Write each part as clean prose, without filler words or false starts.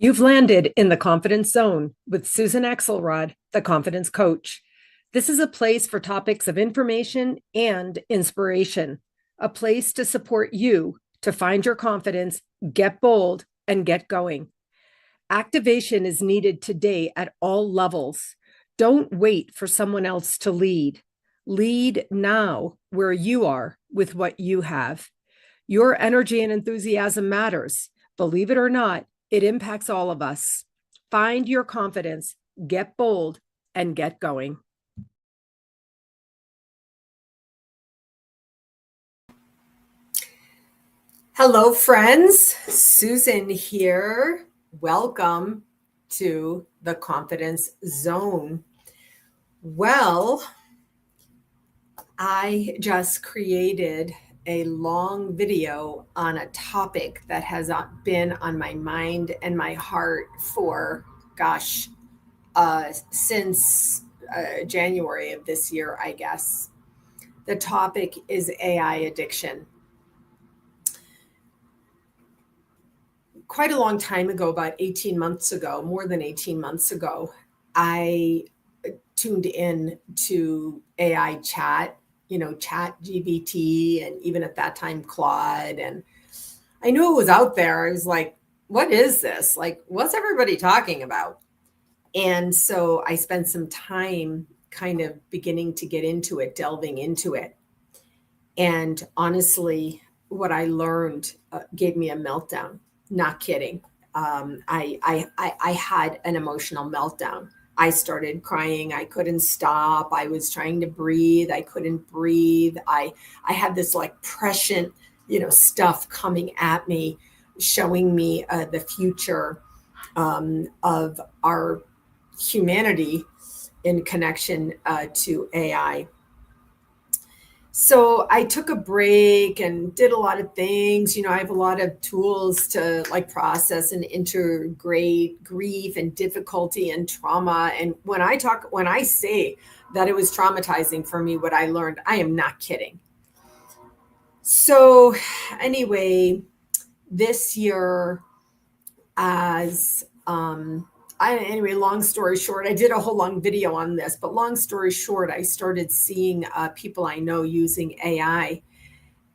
You've landed in the confidence zone with Susan Axelrod, the confidence coach. This is a place for topics of information and inspiration, a place to support you to find your confidence, get bold, and get going. Activation is needed today at all levels. Don't wait for someone else to lead. Lead now where you are with what you have. Your energy and enthusiasm matters. Believe it or not, it impacts all of us. Find your confidence, get bold, and get going. Hello, friends. Susan here. Welcome to the Confidence Zone. Well, I just created a long video on a topic that has been on my mind and my heart for, since January of this year, I guess. The topic is AI addiction. Quite a long time ago, about 18 months ago, more than 18 months ago, I tuned in to AI chat, chat GBT, and even at that time, Claude. And I knew it was out there. I was like, what is this? Like, what's everybody talking about? And so I spent some time kind of beginning to get into it, delving into it. And honestly, what I learned gave me a meltdown. Not kidding. I had an emotional meltdown. I started crying. I couldn't stop. I was trying to breathe. I couldn't breathe. I had this like prescient, stuff coming at me, showing me the future of our humanity in connection to AI. So I took a break and did a lot of things. I have a lot of tools to like process and integrate grief and difficulty and trauma. And when I say that it was traumatizing for me, what I learned, I am not kidding. So anyway, this year long story short, I did a whole long video on this, but long story short, I started seeing people I know using AI.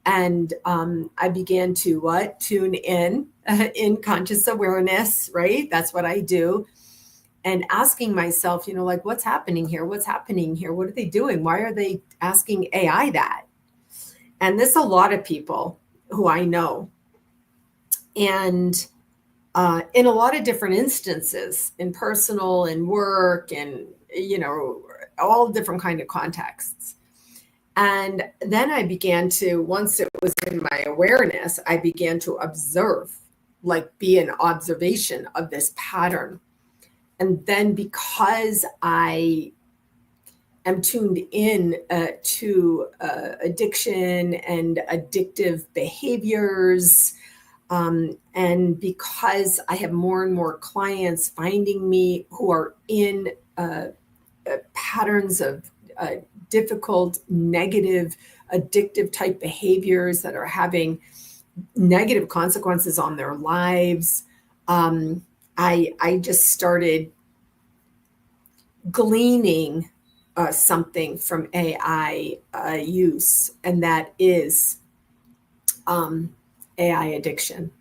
And I began to tune in conscious awareness, right? That's what I do. And asking myself, like, what's happening here? What's happening here? What are they doing? Why are they asking AI that? And there's a lot of people who I know. And in a lot of different instances, in personal and work and, all different kind of contexts. And then I began to, once it was in my awareness, I began to observe, like be an observation of this pattern. And then because I am tuned in to addiction and addictive behaviors, and because I have more and more clients finding me who are in patterns of difficult, negative, addictive type behaviors that are having negative consequences on their lives, I just started gleaning something from AI use, and that is AI addiction.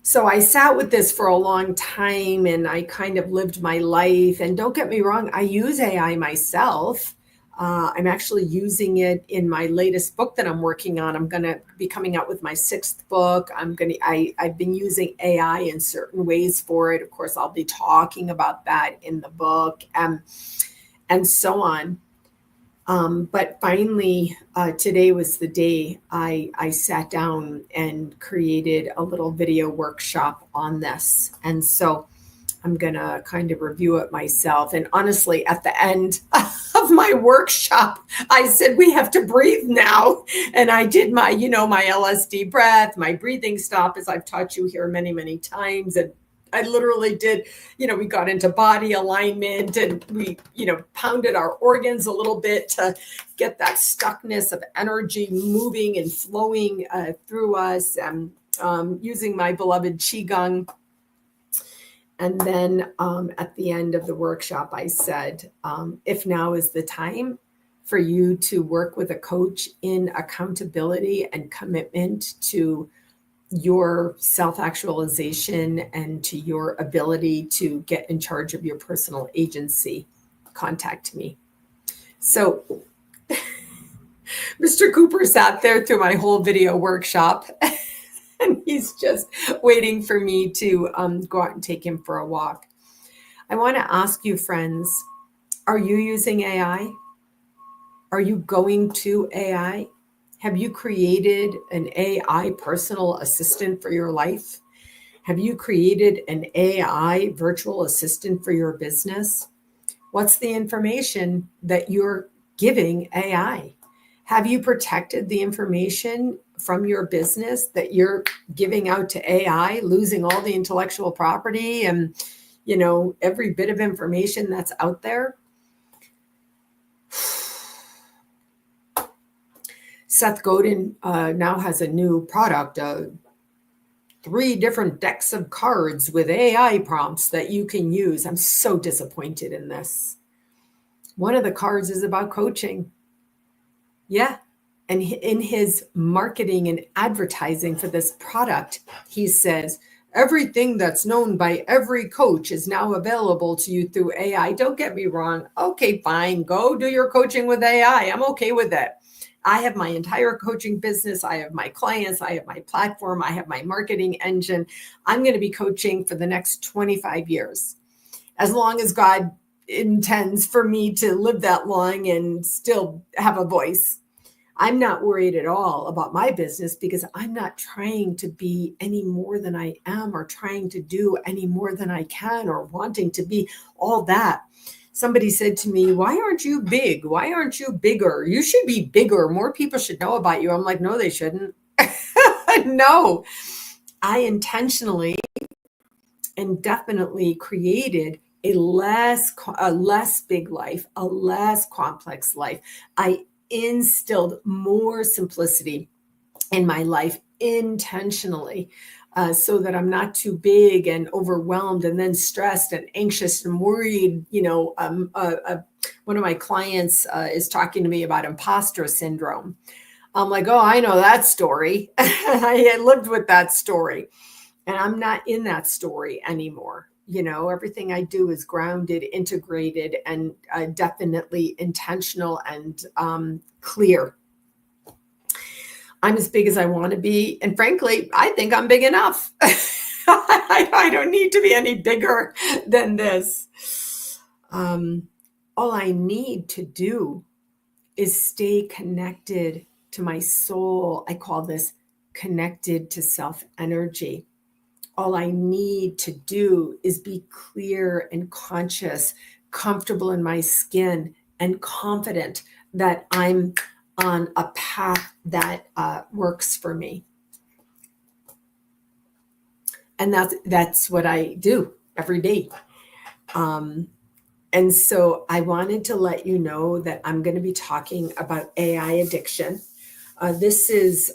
So I sat with this for a long time and I kind of lived my life. And don't get me wrong, I use AI myself. I'm actually using it in my latest book that I'm working on. I'm going to be coming out with my 6th book. I've been using AI in certain ways for it. Of course, I'll be talking about that in the book, and so on. But finally, today was the day I sat down and created a little video workshop on this. And so I'm going to kind of review it myself. And honestly, at the end of my workshop, I said, we have to breathe now. And I did my, my LSD breath, my breathing stop, as I've taught you here many, many times. And I literally did, we got into body alignment and we, pounded our organs a little bit to get that stuckness of energy moving and flowing through us. using my beloved Qigong. And then at the end of the workshop, I said, if now is the time for you to work with a coach in accountability and commitment to your self-actualization and to your ability to get in charge of your personal agency, contact me. So Mr. Cooper sat there through my whole video workshop and he's just waiting for me to go out and take him for a walk. I want to ask you, friends, are you using AI? Are you going to AI? Have you created an AI personal assistant for your life? Have you created an AI virtual assistant for your business? What's the information that you're giving AI? Have you protected the information from your business that you're giving out to AI, losing all the intellectual property and, every bit of information that's out there? Seth Godin now has a new product, 3 different decks of cards with AI prompts that you can use. I'm so disappointed in this. One of the cards is about coaching. Yeah. And in his marketing and advertising for this product, he says, everything that's known by every coach is now available to you through AI. Don't get me wrong. Okay, fine. Go do your coaching with AI. I'm okay with it. I have my entire coaching business. I have my clients. I have my platform. I have my marketing engine. I'm going to be coaching for the next 25 years, as long as God intends for me to live that long and still have a voice. I'm not worried at all about my business because I'm not trying to be any more than I am or trying to do any more than I can or wanting to be all that. Somebody said to me, why aren't you big? Why aren't you bigger? You should be bigger. More people should know about you. I'm like, no, they shouldn't. No, I intentionally and definitely created a less big life, a less complex life. I instilled more simplicity in my life intentionally, so that I'm not too big and overwhelmed and then stressed and anxious and worried. One of my clients is talking to me about imposter syndrome. I'm like, oh, I know that story. I lived with that story, and I'm not in that story anymore. Everything I do is grounded, integrated, and definitely intentional and clear. I'm as big as I want to be. And frankly, I think I'm big enough. I don't need to be any bigger than this. All I need to do is stay connected to my soul. I call this connected to self energy. All I need to do is be clear and conscious, comfortable in my skin, and confident that I'm on a path that works for me. And that's what I do every day. And so I wanted to let you know that I'm going to be talking about AI addiction. This is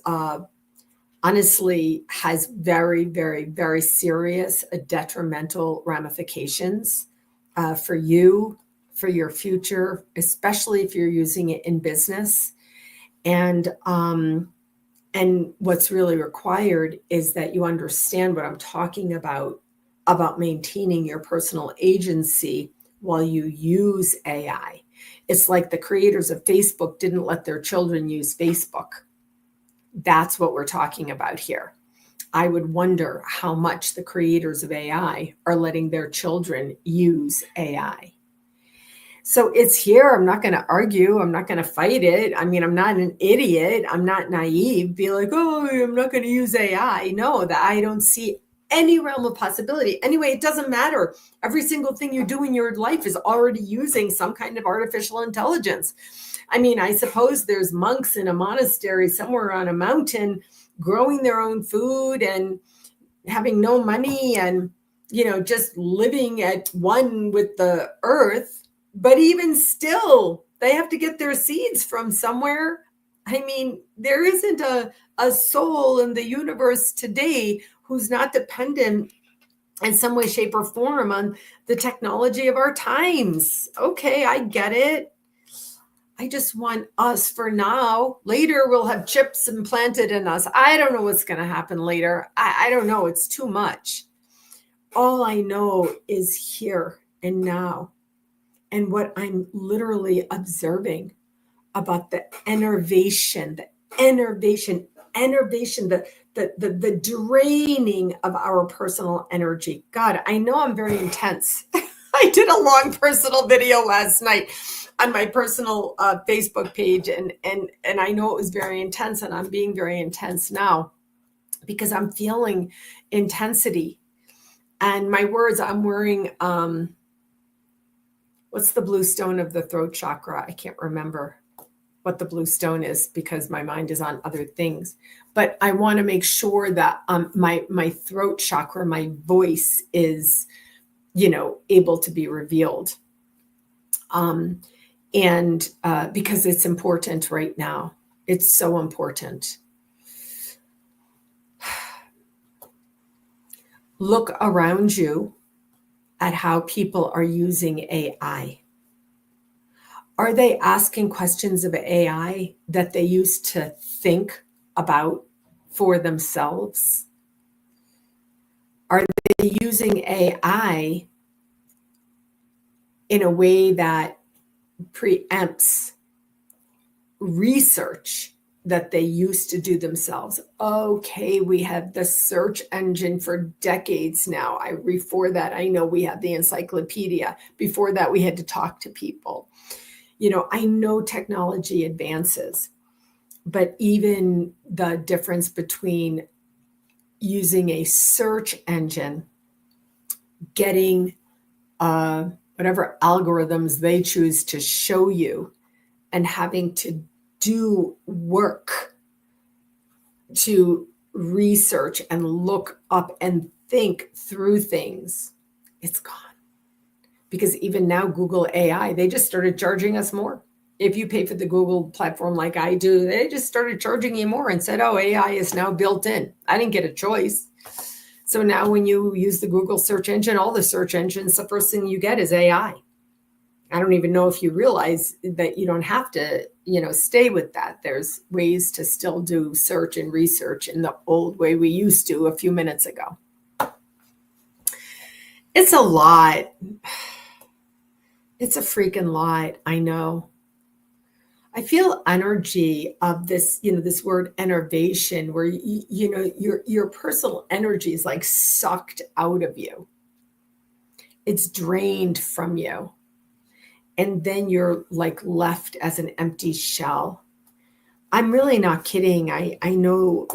honestly has very, very, very serious detrimental ramifications for you, for your future, especially if you're using it in business. And what's really required is that you understand what I'm talking about maintaining your personal agency while you use AI. It's like the creators of Facebook didn't let their children use Facebook. That's what we're talking about here. I would wonder how much the creators of AI are letting their children use AI. So it's here. I'm not going to argue. I'm not going to fight it. I mean, I'm not an idiot. I'm not naive. Be like, oh, I'm not going to use AI. No, that I don't see any realm of possibility. Anyway, it doesn't matter. Every single thing you do in your life is already using some kind of artificial intelligence. I mean, I suppose there's monks in a monastery somewhere on a mountain growing their own food and having no money and, just living at one with the earth. But even still, they have to get their seeds from somewhere. I mean, there isn't a soul in the universe today who's not dependent in some way, shape, or form on the technology of our times. Okay, I get it. I just want us for now. Later, we'll have chips implanted in us. I don't know what's going to happen later. I don't know. It's too much. All I know is here and now. And what I'm literally observing about the enervation, the draining of our personal energy. God, I know I'm very intense. I did a long personal video last night on my personal Facebook page, and I know it was very intense, and I'm being very intense now because I'm feeling intensity. And my words, I'm wearing what's the blue stone of the throat chakra? I can't remember what the blue stone is because my mind is on other things. But I want to make sure that my throat chakra, my voice is, able to be revealed. And because it's important right now. It's so important. Look around you at how people are using AI. Are they asking questions of AI that they used to think about for themselves? Are they using AI in a way that preempts research that they used to do themselves? Okay, we have the search engine for decades now. Before that, I know we had the encyclopedia. Before that, we had to talk to people. I know technology advances, but even the difference between using a search engine, getting whatever algorithms they choose to show you, and having to do work to research and look up and think through things, it's gone. Because even now, Google AI, they just started charging us more. If you pay for the Google platform like I do, they just started charging you more and said, oh, AI is now built in. I didn't get a choice. So now when you use the Google search engine, all the search engines, the first thing you get is AI. I don't even know if you realize that you don't have to, stay with that. There's ways to still do search and research in the old way we used to a few minutes ago. It's a lot. It's a freaking lot. I know. I feel energy of this, this word enervation, where, your personal energy is like sucked out of you. It's drained from you. And then you're like left as an empty shell. I'm really not kidding. I know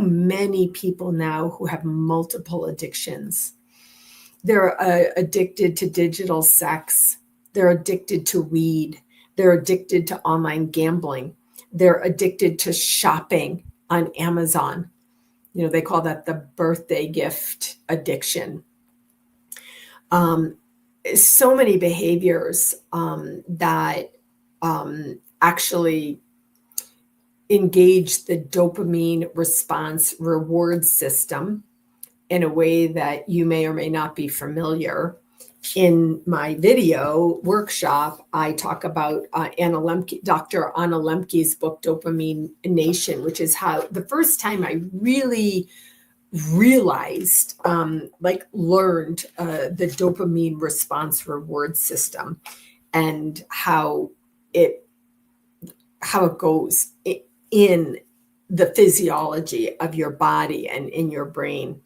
many people now who have multiple addictions. They're addicted to digital sex. They're addicted to weed. They're addicted to online gambling. They're addicted to shopping on Amazon. They call that the birthday gift addiction. So many behaviors that actually engage the dopamine response reward system in a way that you may or may not be familiar. In my video workshop, I talk about Dr. Anna Lemke's book, Dopamine Nation, which is how the first time I really realized, learned the dopamine response reward system and how it goes in the physiology of your body and in your brain.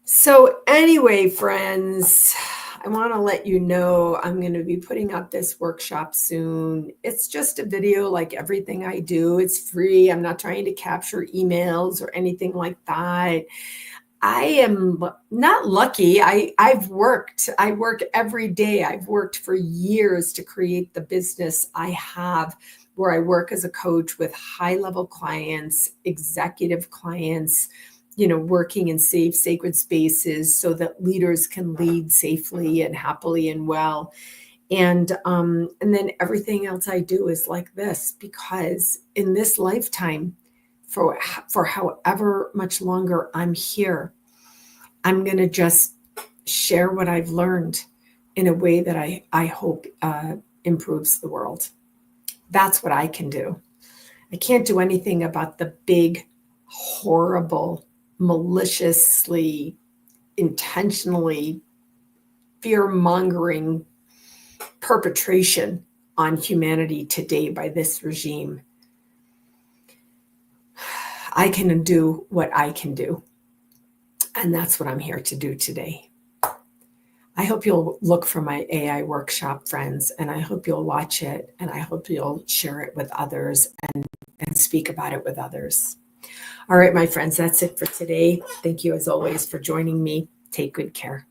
So anyway, friends, I want to let you know I'm going to be putting up this workshop soon. It's just a video like everything I do. It's free. I'm not trying to capture emails or anything like that. I am not lucky. I work every day. I've worked for years to create the business I have, where I work as a coach with high-level clients, executive clients, working in safe, sacred spaces so that leaders can lead safely and happily and well. And then everything else I do is like this, because in this lifetime, for however much longer I'm here, I'm going to just share what I've learned in a way that I hope improves the world. That's what I can do. I can't do anything about the big, horrible, maliciously, intentionally fear-mongering perpetration on humanity today by this regime. I can do what I can do. And that's what I'm here to do today. I hope you'll look for my AI workshop, friends, and I hope you'll watch it, and I hope you'll share it with others and speak about it with others. All right, my friends, that's it for today. Thank you as always for joining me. Take good care.